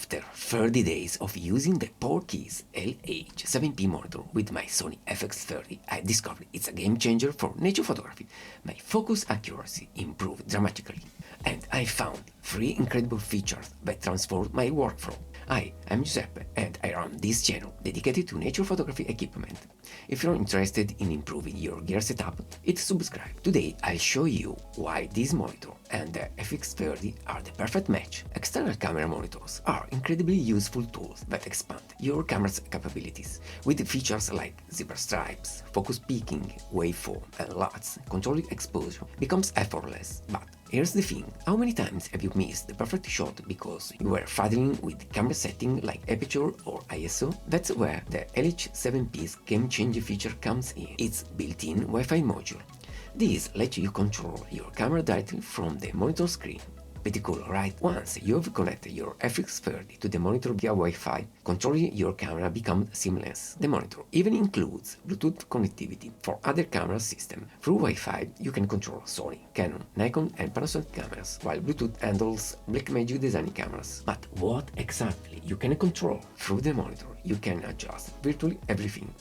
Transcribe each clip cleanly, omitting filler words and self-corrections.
After 30 days of using the Porky's LH7P monitor with my Sony FX30, I discovered it's a game changer for nature photography. My focus accuracy improved dramatically, and I found 3 incredible features that transformed my workflow. Hi, I'm Giuseppe, and I run this channel dedicated to nature photography equipment. If you're interested in improving your gear setup, hit subscribe. Today I'll show you why this monitor and the FX30 are the perfect match. External camera monitors are incredibly useful tools that expand your camera's capabilities. With features like zebra stripes, focus peaking, waveform, and LUTs, controlling exposure becomes effortless. But here's the thing, how many times have you missed the perfect shot because you were fiddling with camera setting like aperture or ISO? That's where the LH7P's game-changing feature comes in, its built-in Wi-Fi module. This lets you control your camera directly from the monitor screen. Pretty cool, right? Once you've connected your FX30 to the monitor via Wi-Fi, controlling your camera becomes seamless. The monitor even includes Bluetooth connectivity for other camera systems. Through Wi-Fi, you can control Sony, Canon, Nikon and Panasonic cameras, while Bluetooth handles Blackmagic design cameras. But what exactly you can control? Through the monitor, you can adjust virtually everything: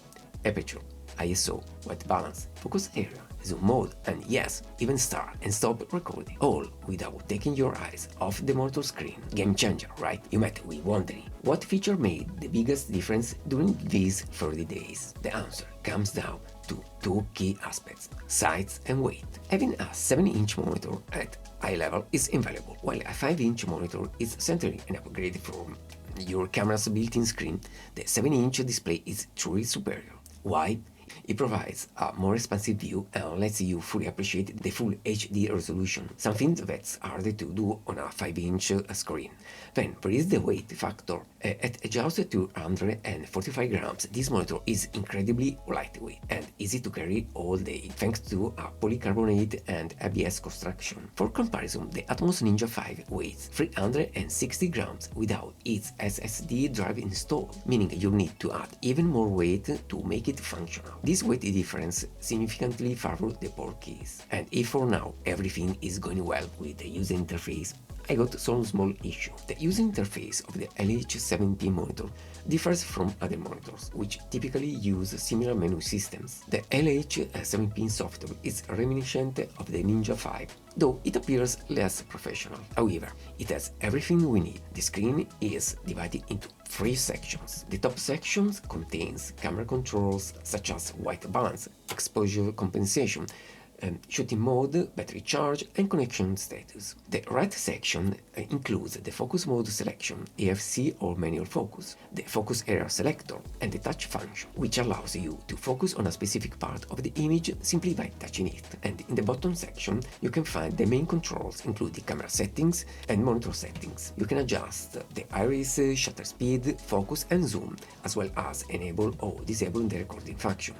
aperture, ISO, white balance, focus area, zoom mode, and yes, even start and stop recording, all without taking your eyes off the monitor screen. Game changer, right? You might be wondering, what feature made the biggest difference during these 30 days? The answer comes down to 2 key aspects: size and weight. Having a 7-inch monitor at eye level is invaluable, while a 5-inch monitor is certainly an upgrade from your camera's built-in screen. The 7-inch display is truly superior. Why? It provides a more expansive view and lets you fully appreciate the full HD resolution, something that's harder to do on a 5-inch screen. Then there is the weight factor. At just 245 grams, this monitor is incredibly lightweight and easy to carry all day, thanks to a polycarbonate and ABS construction. For comparison, the Atmos Ninja 5 weighs 360 grams without its SSD drive installed, meaning you'll need to add even more weight to make it functional. This weight difference significantly favors the Porky's, and if for now everything is going well with the user interface, I got some small issue. The user interface of the LH7P monitor differs from other monitors, which typically use similar menu systems. The LH7P software is reminiscent of the Ninja 5, though it appears less professional. However, it has everything we need. The screen is divided into 3 sections. The top section contains camera controls such as white balance, exposure compensation, shooting mode, battery charge, and connection status. The right section includes the focus mode selection, AFC or manual focus, the focus area selector, and the touch function, which allows you to focus on a specific part of the image simply by touching it. And in the bottom section, you can find the main controls, including camera settings and monitor settings. You can adjust the iris, shutter speed, focus, and zoom, as well as enable or disable the recording function.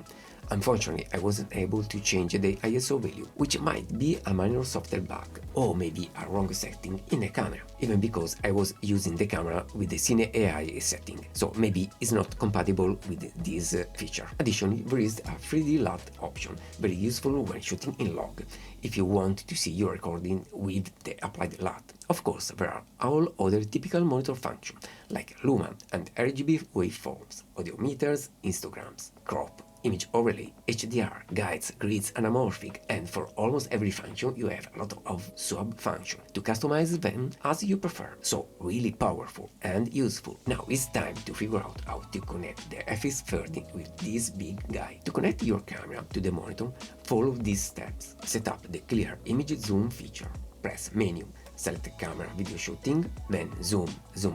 Unfortunately, I wasn't able to change the ISO value, which might be a minor software bug, or maybe a wrong setting in the camera, even because I was using the camera with the Cine AI setting, so maybe it's not compatible with this feature. Additionally, there is a 3D LUT option, very useful when shooting in log, if you want to see your recording with the applied LUT. Of course, there are all other typical monitor functions, like Luma and RGB waveforms, audiometers, histograms, crop, image overlay, HDR, guides, grids, anamorphic, and for almost every function you have a lot of sub-functions to customize them as you prefer. So really powerful and useful. Now it's time to figure out how to connect the FX30 with this big guy. To connect your camera to the monitor, follow these steps. Set up the clear image zoom feature. Press menu, select camera video shooting, then zoom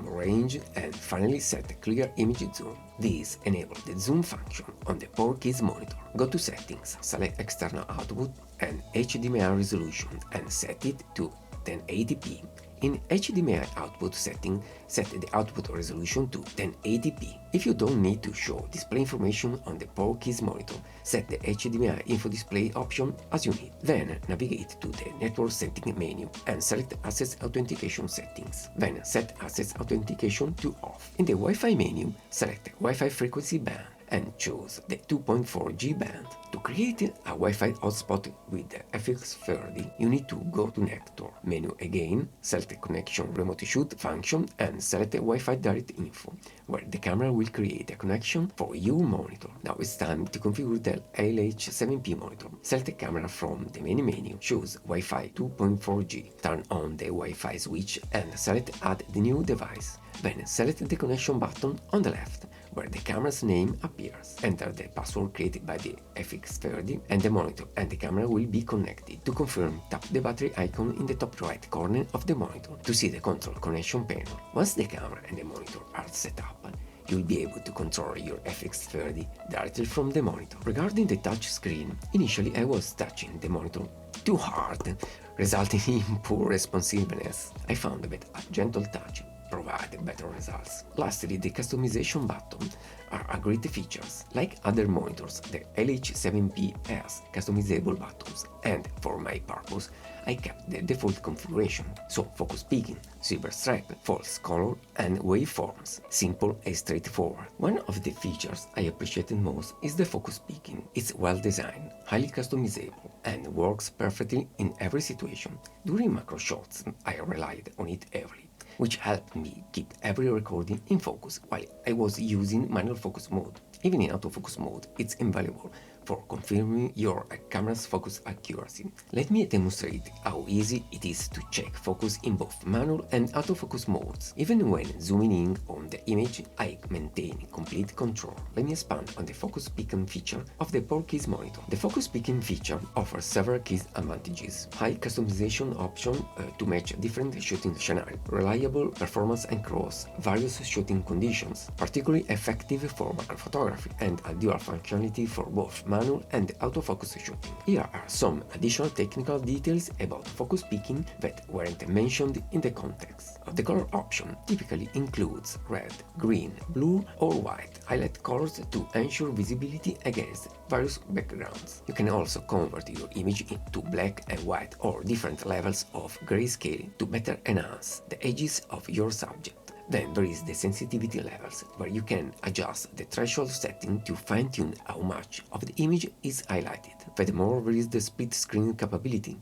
range, and finally set clear image zoom. This enables the zoom function on the Porky's monitor. Go to settings, select external output and HDMI resolution and set it to 1080p. In HDMI output setting, set the output resolution to 1080p. If you don't need to show display information on the Porky's monitor, set the HDMI info display option as you need. Then navigate to the network setting menu and select Access Authentication settings. Then set Access Authentication to off. In the Wi-Fi menu, select Wi-Fi frequency band and choose the 2.4G band. To create a Wi-Fi hotspot with the FX30, you need to go to Nectar menu again, select the connection remote shoot function and select the Wi-Fi direct info, where the camera will create a connection for your monitor. Now it's time to configure the LH7P monitor. Select the camera from the main menu, choose Wi-Fi 2.4G, turn on the Wi-Fi switch and select Add the new device. Then select the connection button on the left, where the camera's name appears. Enter the password created by the FX30 and the monitor, and the camera will be connected. To confirm, tap the battery icon in the top right corner of the monitor to see the control connection panel. Once the camera and the monitor are set up, you'll be able to control your FX30 directly from the monitor. Regarding the touch screen, initially I was touching the monitor too hard, resulting in poor responsiveness. I found that a gentle touch provide better results. Lastly, the customization button are a great features. Like other monitors, the LH7P has customizable buttons, and for my purpose, I kept the default configuration, so focus peaking, silver stripe, false color, and waveforms. Simple and straightforward. One of the features I appreciated most is the focus peaking. It's well designed, highly customizable, and works perfectly in every situation. During macro shots, I relied on it heavily, which helped me keep every recording in focus while I was using manual focus mode. Even in autofocus mode, it's invaluable for confirming your camera's focus accuracy. Let me demonstrate how easy it is to check focus in both manual and autofocus modes. Even when zooming in on the image, I maintain complete control. Let me expand on the focus peaking feature of the Portkeys monitor. The focus peaking feature offers several key advantages. High customization option to match different shooting scenarios, reliable performance across various shooting conditions, particularly effective for macro photography, and a dual functionality for both manual and autofocus shooting. Here are some additional technical details about focus peaking that weren't mentioned in the context. The color option typically includes red, green, blue, or white highlight colors to ensure visibility against various backgrounds. You can also convert your image into black and white or different levels of grayscale to better enhance the edges of your subject. Then there is the sensitivity levels, where you can adjust the threshold setting to fine-tune how much of the image is highlighted. Furthermore, there is the split screen capability,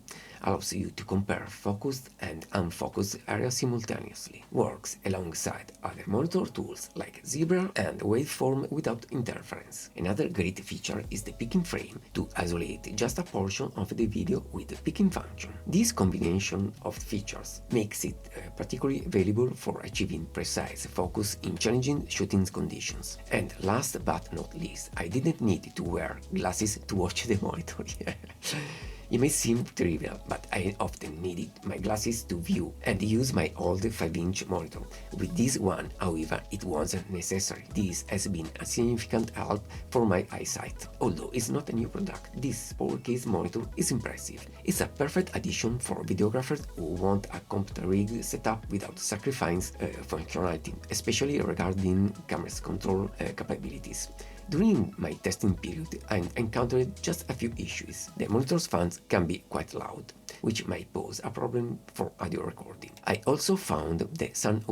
allows you to compare focused and unfocused areas simultaneously. Works alongside other monitor tools like Zebra and Waveform without interference. Another great feature is the peaking frame to isolate just a portion of the video with the peaking function. This combination of features makes it particularly valuable for achieving precise focus in challenging shooting conditions. And last but not least, I didn't need to wear glasses to watch the monitor. It may seem trivial, but I often needed my glasses to view and use my old 5-inch monitor. With this one, however, it wasn't necessary. This has been a significant help for my eyesight. Although it's not a new product, this 4K monitor is impressive. It's a perfect addition for videographers who want a computer rig setup without sacrificing functionality, especially regarding camera's control capabilities. During my testing period, I encountered just a few issues. The monitor's fans can be quite loud, which might pose a problem for audio recording. I also found the sound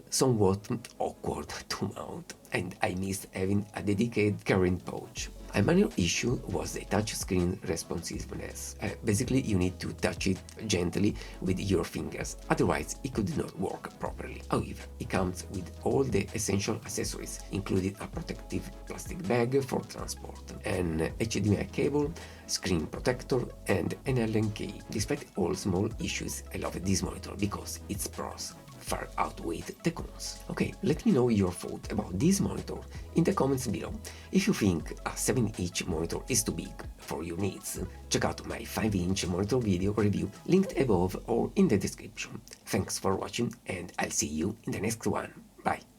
somewhat awkward to mount, and I missed having a dedicated carrying pouch. A minor issue was the touchscreen responsiveness. Basically, you need to touch it gently with your fingers, otherwise it could not work properly. However, it comes with all the essential accessories, including a protective plastic bag for transport, an HDMI cable, screen protector, and an Allen key. Despite all small issues, I love this monitor because its pros far outweigh the cons. Okay, let me know your thought about this monitor in the comments below. If you think a 7-inch monitor is too big for your needs, check out my 5-inch monitor video review linked above or in the description. Thanks for watching, and I'll see you in the next one. Bye!